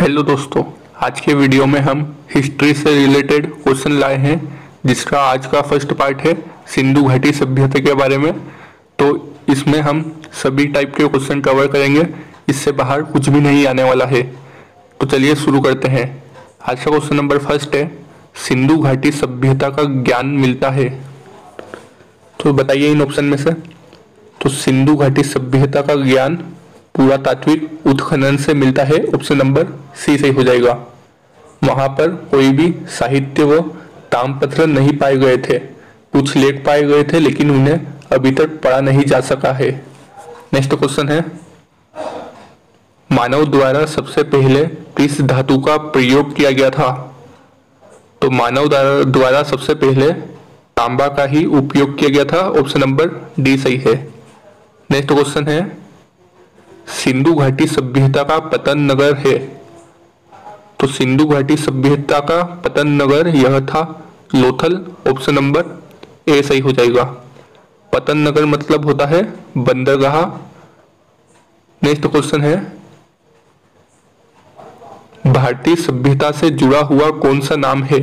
Hello दोस्तों, आज के वीडियो में हम हिस्ट्री से रिलेटेड क्वेश्चन लाए हैं जिसका आज का फर्स्ट पार्ट है सिंधु घाटी सभ्यता के बारे में। तो इसमें हम सभी टाइप के क्वेश्चन कवर करेंगे, इससे बाहर कुछ भी नहीं आने वाला है। तो चलिए शुरू करते हैं। आज का क्वेश्चन नंबर फर्स्ट है, सिंधु घाटी सभ्यता का ज्ञान मिलता है। तो बताइए इन ऑप्शन में से। तो सिंधु घाटी सभ्यता का ज्ञान पुरातात्विक उत्खनन से मिलता है, ऑप्शन नंबर सी सही हो जाएगा। वहां पर कोई भी साहित्य व ताम्रपत्र नहीं पाए गए थे। कुछ लेख पाए गए थे लेकिन उन्हें अभी तक पढ़ा नहीं जा सका है। नेक्स्ट क्वेश्चन है, मानव द्वारा सबसे पहले किस धातु का प्रयोग किया गया था? तो मानव द्वारा सबसे पहले तांबा का ही उपयोग किया गया था, ऑप्शन नंबर डी सही है। नेक्स्ट क्वेश्चन है, सिंधु घाटी सभ्यता का पतन नगर है। तो सिंधु घाटी सभ्यता का पतन नगर यह था लोथल, ऑप्शन नंबर ए सही हो जाएगा। पतन नगर मतलब होता है बंदरगाह। नेक्स्ट क्वेश्चन है, भारतीय सभ्यता से जुड़ा हुआ कौन सा नाम है?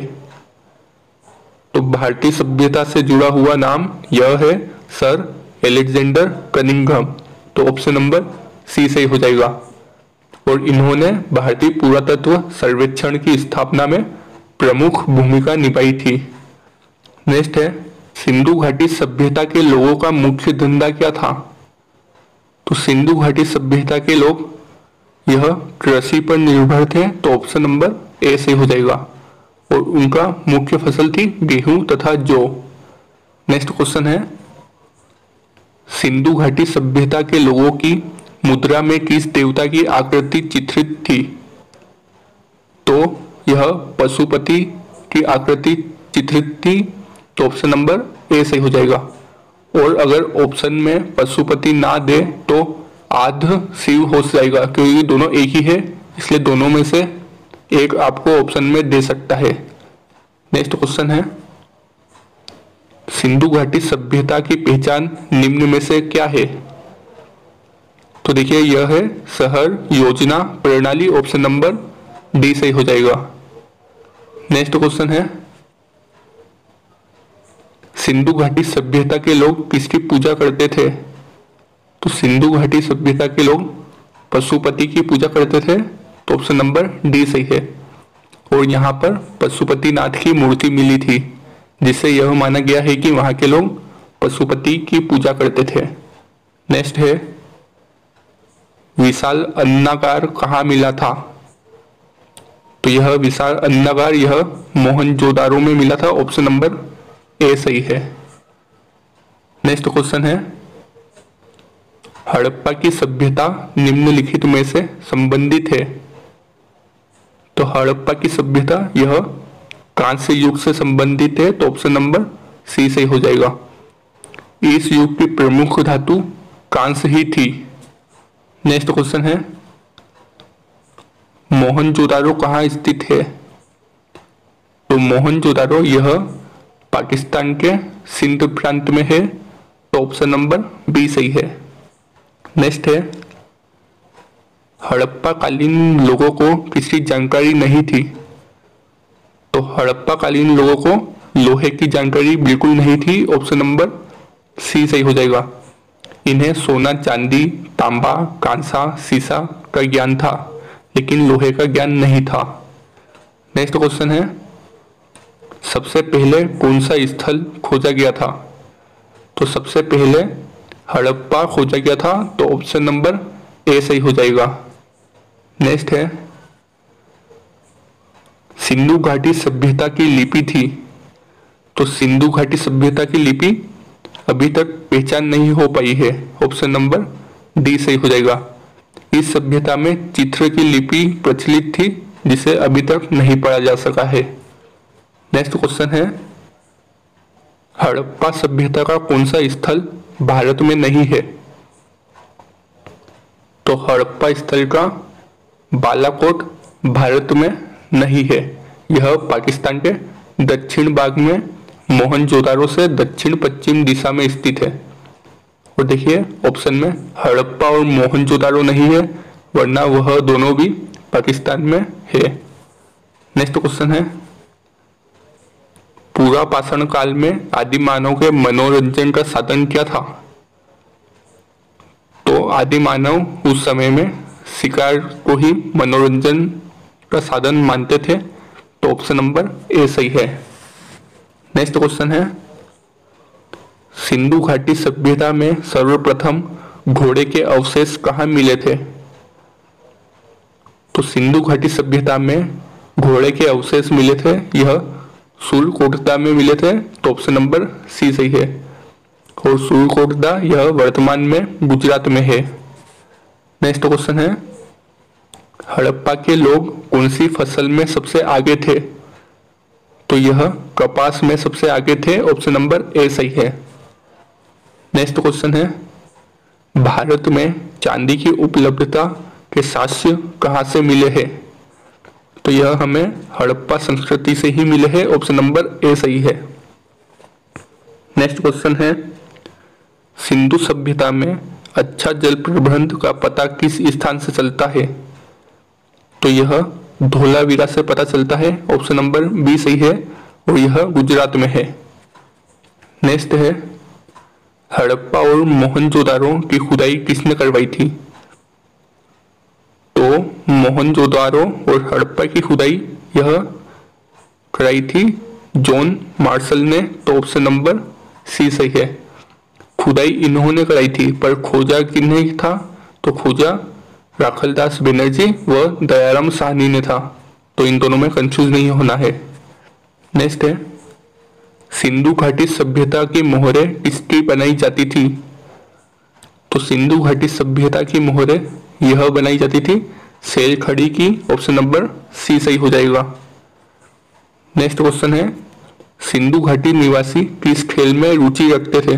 तो भारतीय सभ्यता से जुड़ा हुआ नाम यह है सर एलेक्जेंडर कनिंघम, तो ऑप्शन नंबर सी सही हो जाएगा। और इन्होंने भारतीय पुरातत्व सर्वेक्षण की स्थापना में प्रमुख भूमिका निभाई थी। नेक्स्ट है, सिंधु घाटी सभ्यता के लोगों का मुख्य धंधा क्या था? तो सिंधु घाटी सभ्यता के लोग यह कृषि पर निर्भर थे, तो ऑप्शन नंबर ए सही हो जाएगा। और उनका मुख्य फसल थी गेहूं तथा जौ। नेक्स्ट क्वेश्चन है, सिंधु घाटी सभ्यता के लोगों की मुद्रा में किस देवता की आकृति चित्रित थी? तो यह पशुपति की आकृति चित्रित थी, तो ऑप्शन नंबर ए सही हो जाएगा। और अगर ऑप्शन में पशुपति ना दे तो आध शिव हो जाएगा, क्योंकि दोनों एक ही है, इसलिए दोनों में से एक आपको ऑप्शन में दे सकता है। नेक्स्ट क्वेश्चन है, सिंधु घाटी सभ्यता की पहचान निम्न में से क्या है? तो देखिए यह है शहर योजना प्रणाली, ऑप्शन नंबर डी सही हो जाएगा। नेक्स्ट क्वेश्चन है, सिंधु घाटी सभ्यता के लोग किसकी पूजा करते थे? तो सिंधु घाटी सभ्यता के लोग पशुपति की पूजा करते थे, तो ऑप्शन नंबर डी सही है। और यहाँ पर पशुपतिनाथ की मूर्ति मिली थी, जिससे यह माना गया है कि वहां के लोग पशुपति की पूजा करते थे। नेक्स्ट है, विशाल अन्नागार कहाँ मिला था? तो यह विशाल अन्नागार यह मोहनजोदारो में मिला था, ऑप्शन नंबर ए सही है। नेक्स्ट क्वेश्चन है, हड़प्पा की सभ्यता निम्नलिखित में से संबंधित है। तो हड़प्पा की सभ्यता यह कांस्य युग से संबंधित है, तो ऑप्शन नंबर सी सही हो जाएगा। इस युग की प्रमुख धातु कांस्य ही थी। नेक्स्ट क्वेश्चन है, मोहनजोदारो कहाँ स्थित है? तो मोहनजोदारो यह पाकिस्तान के सिंध प्रांत में है, तो ऑप्शन नंबर बी सही है। नेक्स्ट है, हड़प्पा कालीन लोगों को किसी जानकारी नहीं थी। तो हड़प्पा कालीन लोगों को लोहे की जानकारी बिल्कुल नहीं थी, ऑप्शन नंबर सी सही हो जाएगा। इन्हें सोना, चांदी, तांबा, कांसा, सीसा का ज्ञान था, लेकिन लोहे का ज्ञान नहीं था। नेक्स्ट क्वेश्चन है, सबसे पहले कौन सा स्थल खोजा गया था? तो सबसे पहले हड़प्पा खोजा गया था, तो ऑप्शन नंबर ए सही हो जाएगा। नेक्स्ट है, सिंधु घाटी सभ्यता की लिपि थी। तो सिंधु घाटी सभ्यता की लिपि अभी तक पहचान नहीं हो पाई है, ऑप्शन नंबर डी सही हो जाएगा। इस सभ्यता में चित्र की लिपि प्रचलित थी, जिसे अभी तक नहीं पढ़ा जा सका है। नेक्स्ट क्वेश्चन है, हड़प्पा सभ्यता का कौन सा स्थल भारत में नहीं है? तो हड़प्पा स्थल का बालाकोट भारत में नहीं है, यह पाकिस्तान के दक्षिण भाग में मोहनजोदारो से दक्षिण पश्चिम दिशा में स्थित है। और देखिए ऑप्शन में हड़प्पा और मोहनजोदारो नहीं है, वरना वह दोनों भी पाकिस्तान में है। नेक्स्ट क्वेश्चन है, पूरा पाषाण काल में आदि मानव के मनोरंजन का साधन क्या था? तो आदि मानव उस समय में शिकार को ही मनोरंजन का साधन मानते थे। तो ऑप्शन नंबर ए सही है। नेक्स्ट क्वेश्चन है, सिंधु घाटी सभ्यता में सर्वप्रथम घोड़े के अवशेष कहाँ मिले थे? तो सिंधु घाटी सभ्यता में घोड़े के अवशेष मिले थे, यह सूर्यकोटदा में मिले थे। तो ऑप्शन नंबर सी सही है। और सूर्यकोटदा यह वर्तमान में गुजरात में है। नेक्स्ट क्वेश्चन है, हड़प्पा के लोग कौन सी फसल में सबसे आगे थे? तो यह कपास में सबसे आगे थे। ऑप्शन नंबर ए सही है। नेक्स्ट क्वेश्चन है, भारत में चांदी की उपलब्धता के साक्ष्य कहाँ से मिले हैं? तो यह हमें हड़प्पा संस्कृति से ही मिले हैं। ऑप्शन नंबर ए सही है। नेक्स्ट क्वेश्चन है, सिंधु सभ्यता में अच्छा जल प्रबंध का पता किस स्थान से चलता है? तो यह धोलावीरा से पता चलता है। ऑप्शन नंबर बी सही है और यह गुजरात में है। नेक्स्ट है, हड़प्पा और मोहनजोदारो की खुदाई किसने करवाई थी? तो मोहनजोदारो और हड़प्पा की खुदाई यह कराई थी जॉन मार्शल ने। तो ऑप्शन नंबर सी सही है। खुदाई इन्होंने कराई थी, पर खोजा किन्हें था? तो खोजा राखलदास बनर्जी व दयाराम साहनी ने था। तो इन दोनों में कंफ्यूज नहीं होना है। नेक्स्ट है, सिंधु घाटी सभ्यता की मोहरें किसकी बनाई जाती थी? तो सिंधु घाटी सभ्यता की मोहरें यह बनाई जाती थी सेल खड़ी की। ऑप्शन नंबर सी सही हो जाएगा। नेक्स्ट क्वेश्चन है, सिंधु घाटी निवासी किस खेल में रुचि रखते थे?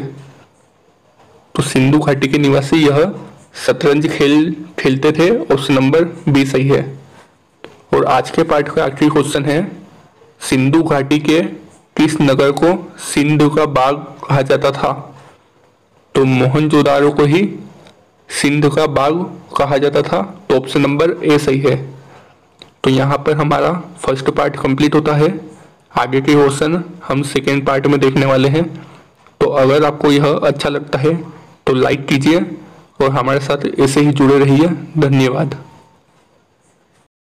तो सिंधु घाटी के निवासी यह शतरंज खेल खेलते थे। ऑप्शन नंबर बी सही है। और आज के पाठ का आखिरी क्वेश्चन है, सिंधु घाटी के किस नगर को सिंधु का बाग कहा जाता था? तो मोहनजोदारो को ही सिंधु का बाग कहा जाता था। तो ऑप्शन नंबर ए सही है। तो यहाँ पर हमारा फर्स्ट पार्ट कंप्लीट होता है। आगे के क्वेश्चन हम सेकेंड पार्ट में देखने वाले हैं। तो अगर आपको यह अच्छा लगता है तो लाइक कीजिए और हमारे साथ ऐसे ही जुड़े रहिए। धन्यवाद।